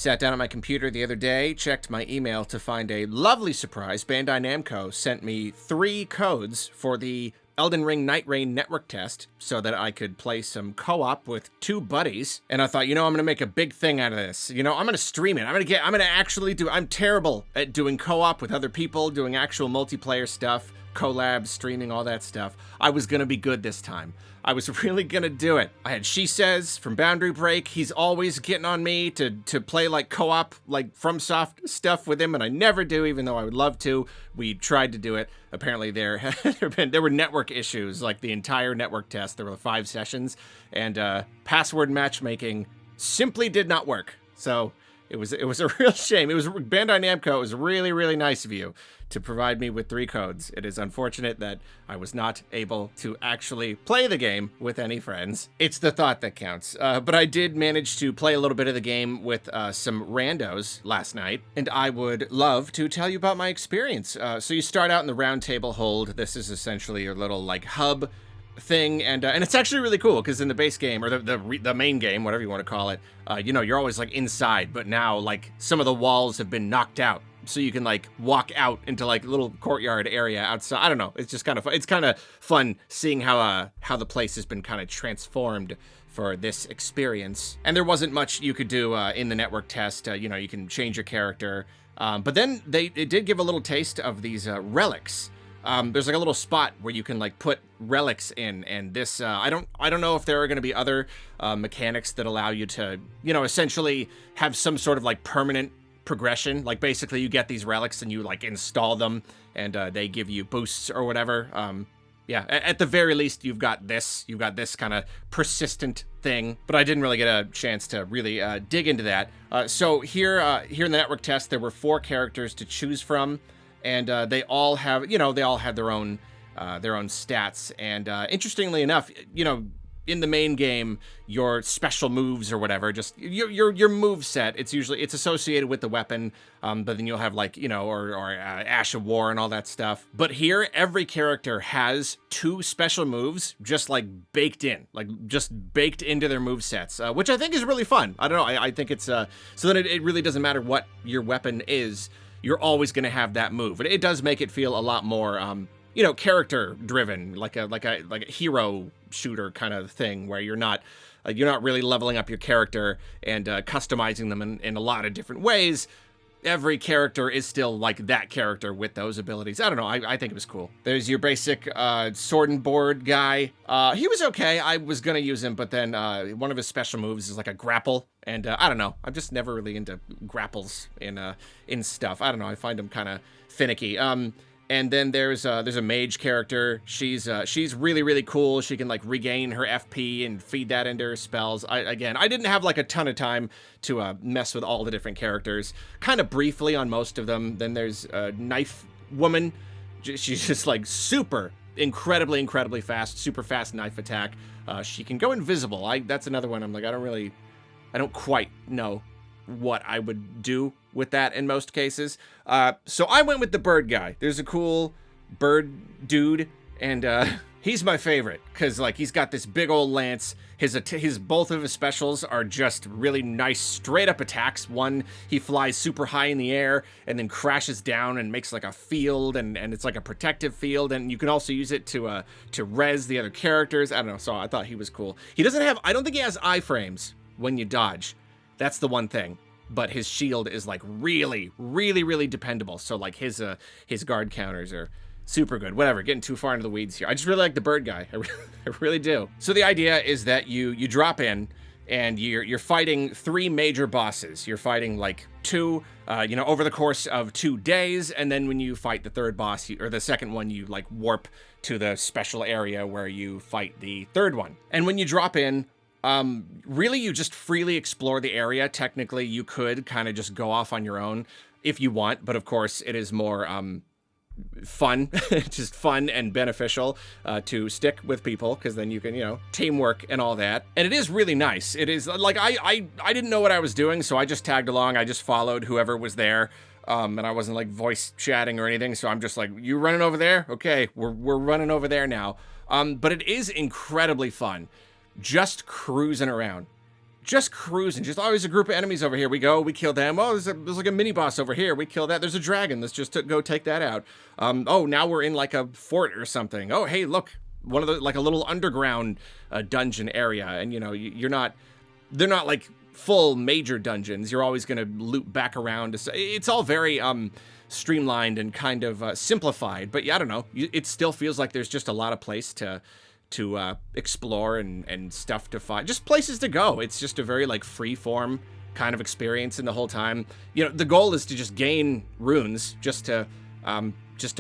Sat down at my computer the other day, checked my email to find a lovely surprise. Bandai Namco sent me 3 codes for the Elden Ring Nightreign network test so that I could play some co-op with 2 buddies. And I thought, I'm gonna make a big thing out of this. I'm gonna stream it. I'm terrible at doing co-op with other people, doing actual multiplayer stuff, collabs, streaming, all that stuff. I was gonna be good this time. I was really gonna do it. I had She Says from Boundary Break. He's always getting on me to play like co-op, like FromSoft stuff with him, and I never do, even though I would love to. We tried to do it. Apparently there were network issues, like the entire network test. There were 5 sessions, and password matchmaking simply did not work. So it was a real shame. It was Bandai Namco. It was really, really nice of you to provide me with 3 codes. It is unfortunate that I was not able to actually play the game with any friends. It's the thought that counts. But I did manage to play a little bit of the game with some randos last night, and I would love to tell you about my experience. So you start out in the round table hold. This is essentially your little like hub thing, and it's actually really cool because in the base game, or the main game, whatever you want to call it, you're always like inside, but now like some of the walls have been knocked out, so you can like walk out into like a little courtyard area outside. I don't know, it's just kind of fun. It's kind of fun seeing how the place has been kind of transformed for this experience. And there wasn't much you could do in the network test. You can change your character, but then it did give a little taste of these relics. There's like a little spot where you can like put relics in, and this I don't know if there are going to be other mechanics that allow you to essentially have some sort of like permanent progression. Like basically you get these relics and you like install them, and they give you boosts or whatever. Yeah, at the very least you've got this kind of persistent thing, but I didn't really get a chance to really dig into that. So here in the network test there were 4 characters to choose from. And they all have their own stats. And interestingly enough, in the main game, your special moves or whatever, just your move set, it's associated with the weapon. But then you'll have like or Ash of War and all that stuff. But here, every character has 2 special moves just like baked into their move sets, which I think is really fun. I don't know. I think it's so that it really doesn't matter what your weapon is. You're always going to have that move. But it does make it feel a lot more, character driven, like a hero shooter kind of thing, where you're not really leveling up your character and customizing them in a lot of different ways. Every character is still like that character with those abilities. I don't know. I think it was cool. There's your basic sword and board guy. He was okay. I was going to use him, but then one of his special moves is like a grapple. And I don't know. I'm just never really into grapples in stuff. I don't know. I find them kind of finicky. And then there's a mage character. She's really, really cool. She can like regain her FP and feed that into her spells. I didn't have like a ton of time to mess with all the different characters. Kind of briefly on most of them. Then there's a knife woman. She's just like incredibly fast, super fast knife attack. She can go invisible. That's another one. I'm like, I don't quite know what I would do with that in most cases. So I went with the bird guy. There's a cool bird dude, and he's my favorite because like he's got this big old lance. His both of his specials are just really nice straight up attacks. One, he flies super high in the air and then crashes down and makes like a field, and it's like a protective field, and you can also use it to res the other characters. I don't know. So I thought he was cool. I don't think he has iframes when you dodge. That's the one thing. But his shield is like really, really, really dependable. So like his guard counters are super good. Whatever, getting too far into the weeds here. I just really like the bird guy. I really do. So the idea is that you drop in and you're fighting 3 major bosses. You're fighting like 2, over the course of 2 days, and then when you fight the 3rd boss, or the second one, you like warp to the special area where you fight the 3rd one. And when you drop in, really you just freely explore the area. Technically, you could kind of just go off on your own if you want, but of course it is more fun, just fun and beneficial to stick with people, because then you can, teamwork and all that. And it is really nice. It is like, I didn't know what I was doing, so I just tagged along. I just followed whoever was there. And I wasn't like voice chatting or anything, so I'm just like, you running over there? Okay, we're running over there now. But it is incredibly fun. Just cruising around. just cruising, just always a group of enemies over here. We go, we kill them. Oh, there's like a mini boss over here. We kill that. There's a dragon. Let's just go take that out. Oh, now we're in like a fort or something. Oh, hey, look, one of the, like a little underground dungeon area. And you know, they're not like full major dungeons. You're always going to loop back around. It's all very streamlined and kind of simplified. But yeah, I don't know. It still feels like there's just a lot of place to explore and stuff to find, just places to go. It's just a very like free form kind of experience, and the whole time, you know, the goal is to just gain runes, just to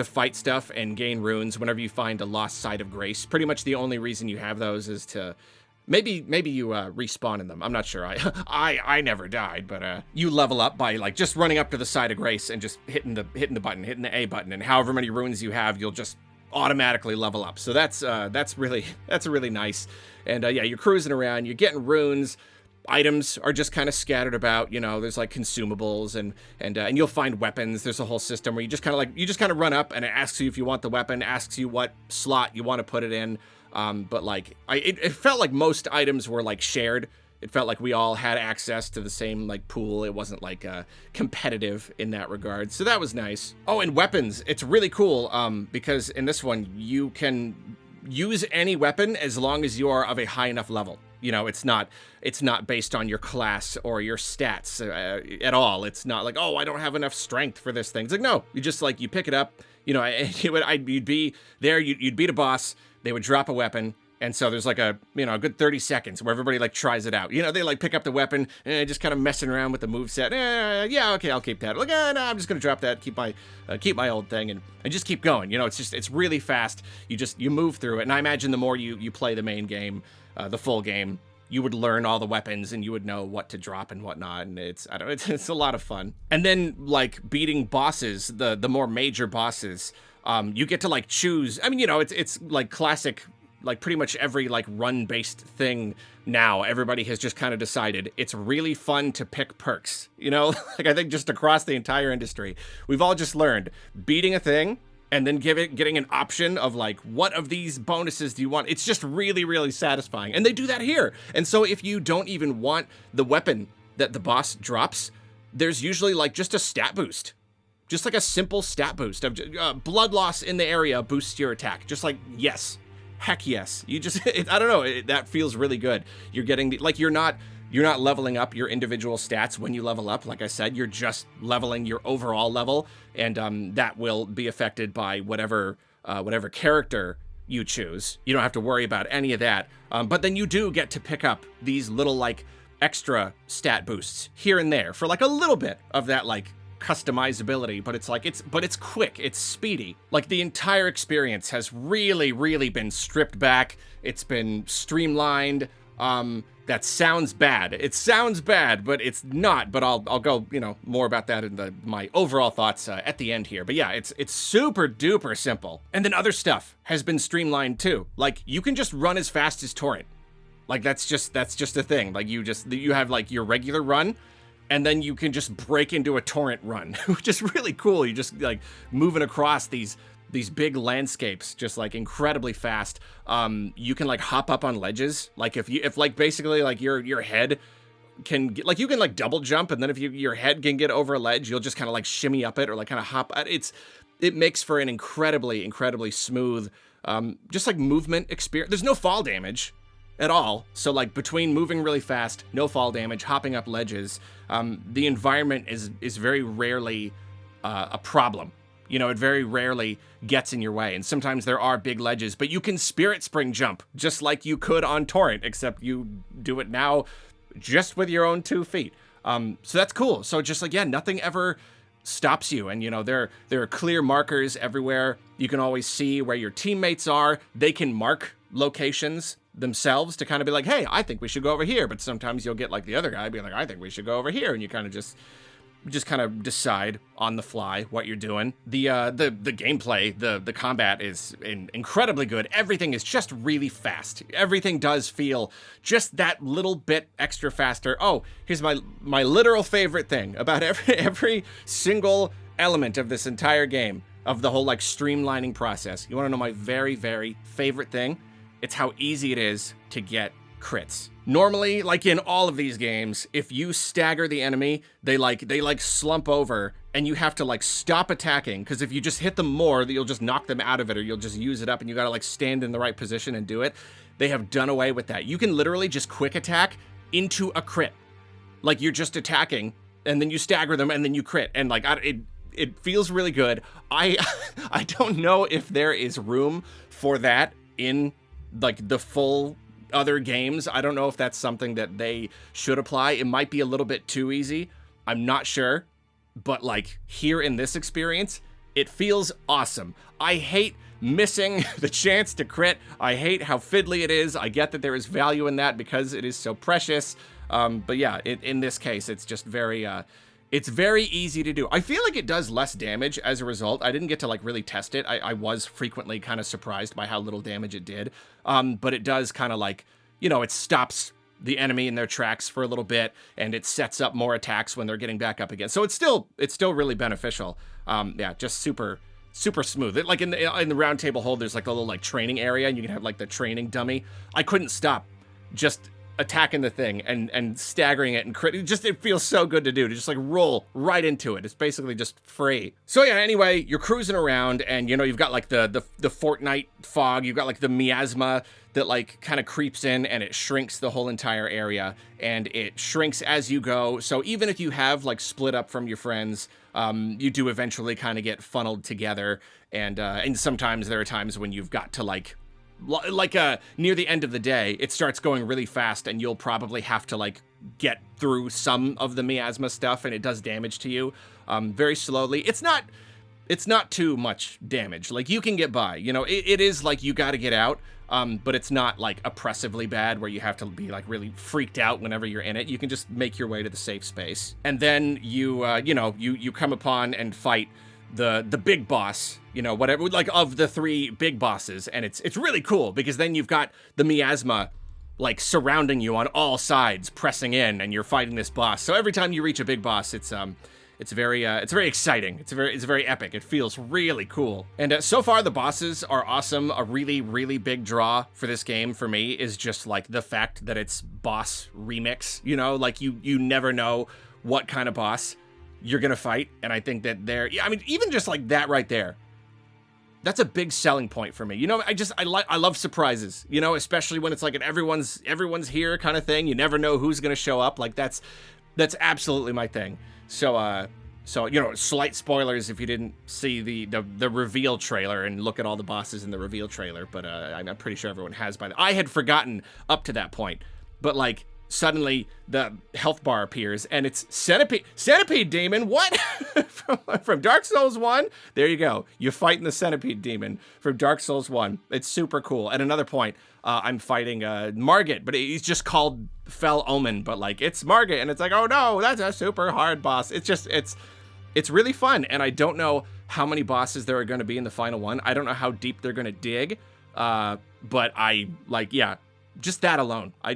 fight stuff and gain runes whenever you find a lost site of grace. Pretty much the only reason you have those is to maybe you respawn in them. I'm not sure. I never died, but you level up by like just running up to the site of grace and just hitting the button, hitting the A button, and however many runes you have, you'll just automatically level up. So that's really nice. And yeah, you're cruising around, you're getting runes. Items are just kind of scattered about, you know, there's like consumables and you'll find weapons. There's a whole system where you just kind of run up and it asks you if you want the weapon, asks you what slot you want to put it in. But like it felt like most items were like shared. It felt like we all had access to the same like pool. It wasn't like competitive in that regard. So that was nice. Oh, and weapons. It's really cool because in this one you can use any weapon as long as you are of a high enough level. You know, it's not based on your class or your stats at all. It's not like, oh, I don't have enough strength for this thing. It's like, no, you just like, you pick it up, you know, you'd be there, you'd beat a boss, they would drop a weapon. And so there's like a good 30 seconds where everybody like tries it out. You know, they like pick up the weapon and just kind of messing around with the moveset. Yeah, okay, I'll keep that. Like, no, I'm just gonna drop that, keep my old thing and just keep going. You know, it's really fast. You move through it. And I imagine the more you play the main game, the full game, you would learn all the weapons and you would know what to drop and whatnot. And it's a lot of fun. And then like beating bosses, the more major bosses, you get to like choose. I mean, you know, it's like classic. Like pretty much every like run-based thing now, everybody has just kind of decided it's really fun to pick perks. You know, like I think just across the entire industry, we've all just learned beating a thing and then getting an option of like, what of these bonuses do you want? It's just really, really satisfying. And they do that here. And so if you don't even want the weapon that the boss drops, there's usually like just a stat boost. Just like a simple stat boost of blood loss in the area boosts your attack. Just like, yes. Heck yes. You just, I don't know, that feels really good. You're getting, like, you're not leveling up your individual stats when you level up. Like I said, you're just leveling your overall level, and that will be affected by whatever character you choose. You don't have to worry about any of that. But then you do get to pick up these little, like, extra stat boosts here and there for, like, a little bit of that, like, customizability, but it's quick, it's speedy. Like the entire experience has really, really been stripped back. It's been streamlined. That sounds bad. It sounds bad, but it's not. But I'll go, you know, more about that in my overall thoughts at the end here. But yeah, it's super duper simple. And then other stuff has been streamlined too. Like you can just run as fast as torrent. Like that's just a thing. Like you have like your regular run, and then you can just break into a torrent run, which is really cool. You just like moving across these big landscapes, just like incredibly fast. You can like hop up on ledges. Like if like basically like your head can get, like you can like double jump, and then if your head can get over a ledge, you'll just kind of like shimmy up it or like kind of hop at it. It makes for an incredibly smooth, just like movement experience. There's no fall damage at all. So like between moving really fast, no fall damage, hopping up ledges, the environment is very rarely a problem. You know, it very rarely gets in your way. And sometimes there are big ledges, but you can spirit spring jump just like you could on torrent, except you do it now just with your own 2 feet. So that's cool. So just like, yeah, nothing ever stops you. And you know, there are clear markers everywhere. You can always see where your teammates are. They can mark locations themselves to kind of be like, hey, I think we should go over here. But sometimes you'll get like the other guy being like, I think we should go over here, and you kind of just kind of decide on the fly what you're doing. The gameplay, the combat is incredibly good. Everything is just really fast. Everything does feel just that little bit extra faster. Oh, here's my literal favorite thing about every single element of this entire game, of the whole like streamlining process. You want to know my very, very favorite thing? It's how easy it is to get crits. Normally, like in all of these games, if you stagger the enemy, they slump over and you have to like stop attacking, because if you just hit them more, you'll just knock them out of it, or you'll just use it up and you gotta like stand in the right position and do it. They have done away with that. You can literally just quick attack into a crit. Like you're just attacking and then you stagger them and then you crit, and like it feels really good. I don't know if there is room for that in like the full other games. I don't know if that's something that they should apply. It might be a little bit too easy. I'm not sure. But like here in this experience, it feels awesome. I hate missing the chance to crit. I hate how fiddly it is. I get that there is value in that because it is so precious. But yeah, in this case, it's just it's very easy to do. I feel like it does less damage as a result. I didn't get to like really test it. I was frequently kind of surprised by how little damage it did. But it does kind of like, you know, it stops the enemy in their tracks for a little bit, and it sets up more attacks when they're getting back up again. So it's still really beneficial. Yeah, just super smooth. Like in the round table hold, there's like a little like training area, and you can have like the training dummy. I couldn't stop just attacking the thing and staggering it and crit. It feels so good to do, to just like roll right into it. It's basically just free. So yeah, anyway, you're cruising around, and you know, you've got like the Fortnite fog, you've got like the miasma that like kind of creeps in, and it shrinks the whole entire area, and it shrinks as you go. So even if you have like split up from your friends, you do eventually kind of get funneled together, and sometimes there are times when you've got to like near the end of the day, it starts going really fast, and you'll probably have to like get through some of the miasma stuff, and it does damage to you very slowly. It's not too much damage. Like you can get by, you know, it is like you got to get out, but it's not like oppressively bad where you have to be like really freaked out whenever you're in it. You can just make your way to the safe space, and then you come upon and fight the big boss, you know, whatever, like of the 3 big bosses. And it's really cool because then you've got the miasma like surrounding you on all sides, pressing in, and you're fighting this boss. So every time you reach a big boss, it's very exciting. It's very epic. It feels really cool. And so far the bosses are awesome. A really big draw for this game for me is just like the fact that it's boss remix, you know, like you never know what kind of boss you're gonna fight, and I think that I mean, even just like that right there, that's a big selling point for me. You know, I love surprises, you know, especially when it's like an everyone's here kind of thing. You never know who's gonna show up. Like that's absolutely my thing. So you know, slight spoilers if you didn't see the reveal trailer and look at all the bosses in the reveal trailer, but I'm pretty sure everyone has by now. I had forgotten up to that point, but like suddenly the health bar appears, and it's centipede demon. What? from Dark Souls 1. There you go. You're fighting the centipede demon from Dark Souls 1. It's super cool. At another point, I'm fighting Margit, but he's just called Fell Omen, but like it's Margit, and it's like, oh no, that's a super hard boss. It's really fun, and I don't know how many bosses there are going to be in the final one. I don't know how deep they're going to dig, but I like, yeah. Just that alone, I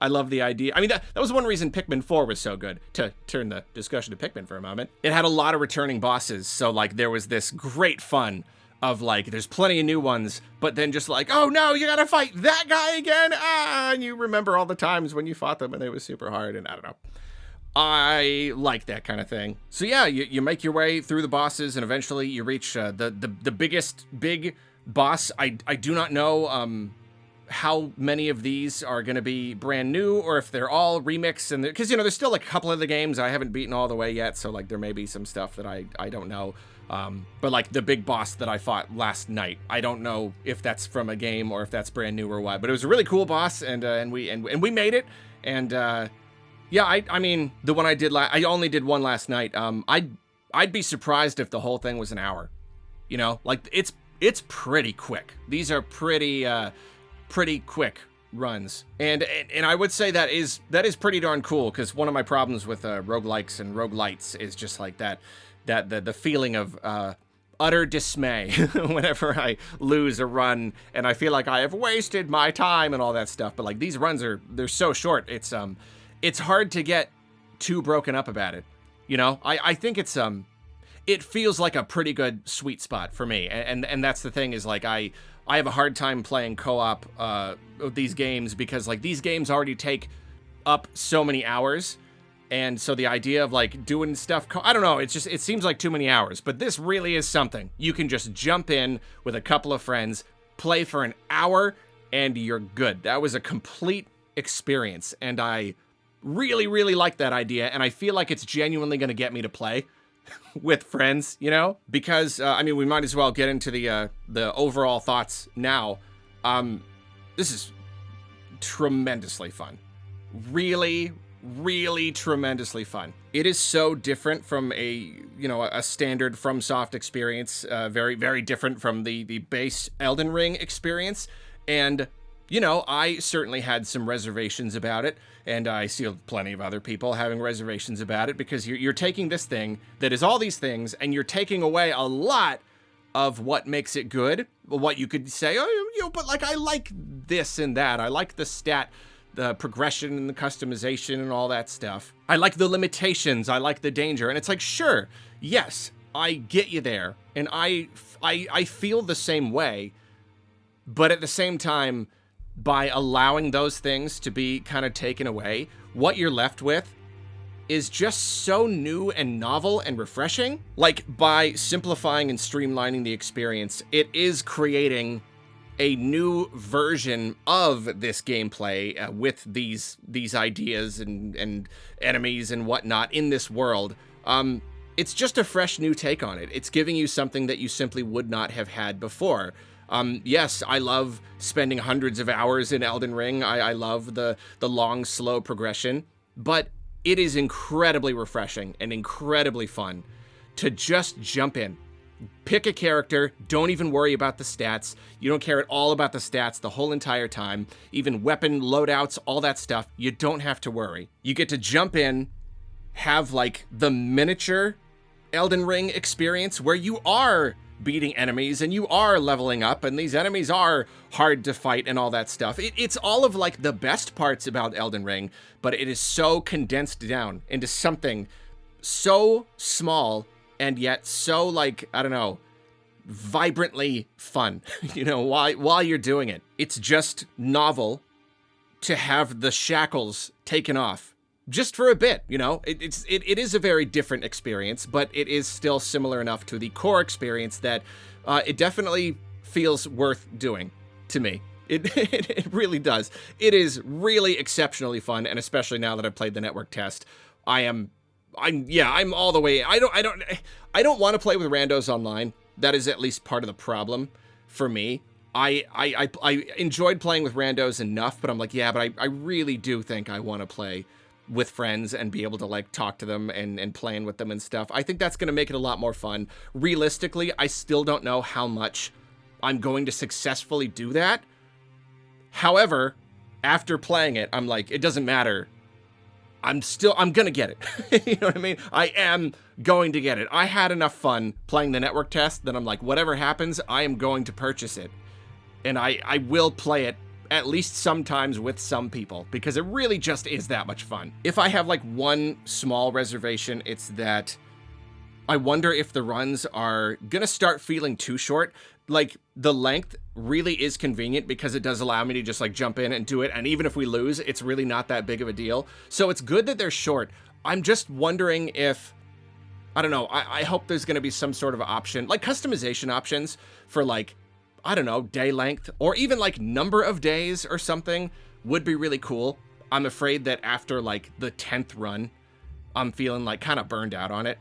love the idea. I mean, that was one reason Pikmin 4 was so good, to turn the discussion to Pikmin for a moment. It had a lot of returning bosses, so like there was this great fun of like, there's plenty of new ones, but then just like, oh no, you gotta fight that guy again, and you remember all the times when you fought them and it was super hard, and I don't know. I like that kind of thing. So yeah, you make your way through the bosses, and eventually you reach the biggest big boss. I do not know how many of these are going to be brand new, or if they're all remixed, and because, you know, there's still like a couple of the games I haven't beaten all the way yet, so like there may be some stuff that I don't know. But like the big boss that I fought last night, I don't know if that's from a game or if that's brand new or what, but it was a really cool boss, and we made it. And yeah, I mean, the one I did I only did one last night. I'd be surprised if the whole thing was an hour, you know, like it's pretty quick. These are pretty quick runs, and I would say that is pretty darn cool, because one of my problems with roguelikes and roguelites is just like that the feeling of utter dismay whenever I lose a run and I feel like I have wasted my time and all that stuff. But like these runs they're so short, it's hard to get too broken up about it, you know. I think it's it feels like a pretty good sweet spot for me. And that's the thing is like, I have a hard time playing co-op these games because like these games already take up so many hours. And so the idea of like doing stuff, I don't know, it seems like too many hours, but this really is something. You can just jump in with a couple of friends, play for an hour, and you're good. That was a complete experience, and I really, really like that idea, and I feel like it's genuinely going to get me to play with friends, you know? Because, I mean, we might as well get into the overall thoughts now. This is tremendously fun. Really, really tremendously fun. It is so different from a standard FromSoft experience, very, very different from the base Elden Ring experience. And, you know, I certainly had some reservations about it, and I see plenty of other people having reservations about it, because you're taking this thing that is all these things, and you're taking away a lot of what makes it good. What you could say, oh, you know, but like I like this and that. I like the progression and the customization and all that stuff. I like the limitations. I like the danger. And it's like, sure, yes, I get you there. And I feel the same way. But at the same time, by allowing those things to be kind of taken away, what you're left with is just so new and novel and refreshing. Like, by simplifying and streamlining the experience, it is creating a new version of this gameplay with these ideas and enemies and whatnot in this world. It's just a fresh new take on it. It's giving you something that you simply would not have had before. Yes, I love spending hundreds of hours in Elden Ring. I love the long, slow progression, but it is incredibly refreshing and incredibly fun to just jump in. Pick a character, don't even worry about the stats. You don't care at all about the stats the whole entire time. Even weapon loadouts, all that stuff, you don't have to worry. You get to jump in, have like the miniature Elden Ring experience where you are beating enemies and you are leveling up and these enemies are hard to fight and all that stuff. It's all of like the best parts about Elden Ring, but it is so condensed down into something so small and yet so, like, I don't know, vibrantly fun, you know, while you're doing it. It's just novel to have the shackles taken off just for a bit, you know? It is a very different experience, but it is still similar enough to the core experience that it definitely feels worth doing to me. It really does. It is really exceptionally fun, and especially now that I've played the network test, I'm all the way. I don't want to play with randos online. That is at least part of the problem for me. I enjoyed playing with randos enough, but I'm like, yeah, but I really do think I want to play with friends and be able to like talk to them and playing with them and stuff. I think that's going to make it a lot more fun. Realistically, I still don't know how much I'm going to successfully do that. However, after playing it, I'm like, it doesn't matter. I'm gonna get it. You know what I mean? I am going to get it. I had enough fun playing the network test that I'm like, whatever happens, I am going to purchase it. And I will play it at least sometimes with some people, because it really just is that much fun. If I have like one small reservation, it's that I wonder if the runs are gonna start feeling too short. Like, the length really is convenient because it does allow me to just like jump in and do it, and even if we lose, it's really not that big of a deal. So it's good that they're short. I'm just wondering if, I don't know, I hope there's gonna be some sort of option, like customization options for like, I don't know, day length, or even like number of days or something would be really cool. I'm afraid that after like the 10th run, I'm feeling like kind of burned out on it.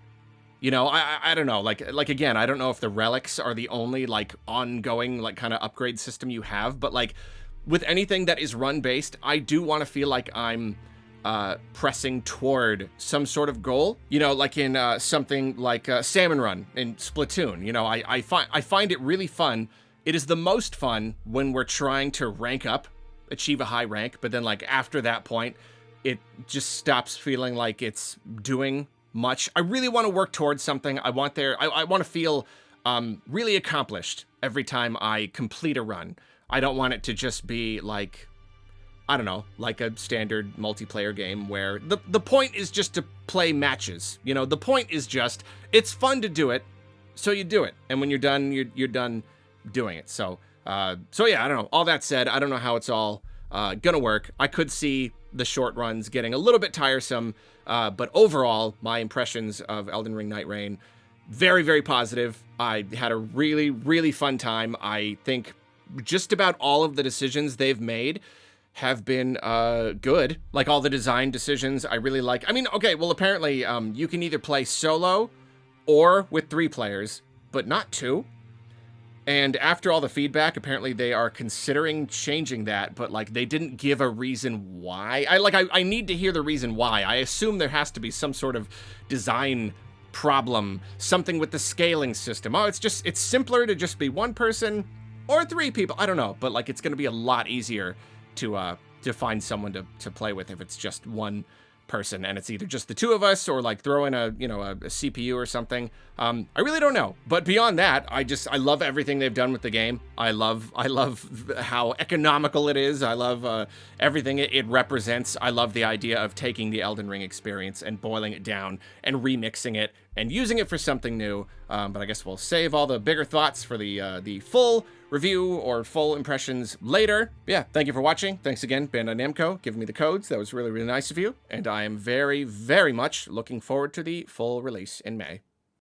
You know, I don't know, like again, I don't know if the relics are the only like ongoing like kind of upgrade system you have, but like with anything that is run based, I do want to feel like I'm pressing toward some sort of goal, you know, like in something like Salmon Run in Splatoon. You know, I find it really fun. It is the most fun when we're trying to rank up, achieve a high rank, but then like after that point, it just stops feeling like it's doing much. I really want to work towards something. I want to feel really accomplished every time I complete a run. I don't want it to just be like, I don't know, like a standard multiplayer game where the point is just to play matches. You know, the point is just, it's fun to do it, so you do it. And when you're done, you're done doing it. So yeah, I don't know. All that said, I don't know how it's all gonna work. I could see the short runs getting a little bit tiresome, but overall, my impressions of Elden Ring Nightreign, very, very positive. I had a really, really fun time. I think just about all of the decisions they've made have been good. Like all the design decisions I really like. I mean, okay, well, apparently you can either play solo or with 3 players, but not 2. And after all the feedback, apparently they are considering changing that, but like they didn't give a reason why. I need to hear the reason why. I assume there has to be some sort of design problem, something with the scaling system. Oh, it's simpler to just be 1 person or 3 people. I don't know, but like it's going to be a lot easier to find someone to play with if it's just 1 person and it's either just the 2 of us or like throw in a CPU or something. I really don't know, but beyond that, I love everything they've done with the game. I love how economical it is. I love everything it represents. I love the idea of taking the Elden Ring experience and boiling it down and remixing it and using it for something new. But I guess we'll save all the bigger thoughts for the full review or full impressions later. Yeah, thank you for watching. Thanks again, Bandai Namco, giving me the codes. That was really, really nice of you. And I am very, very much looking forward to the full release in May.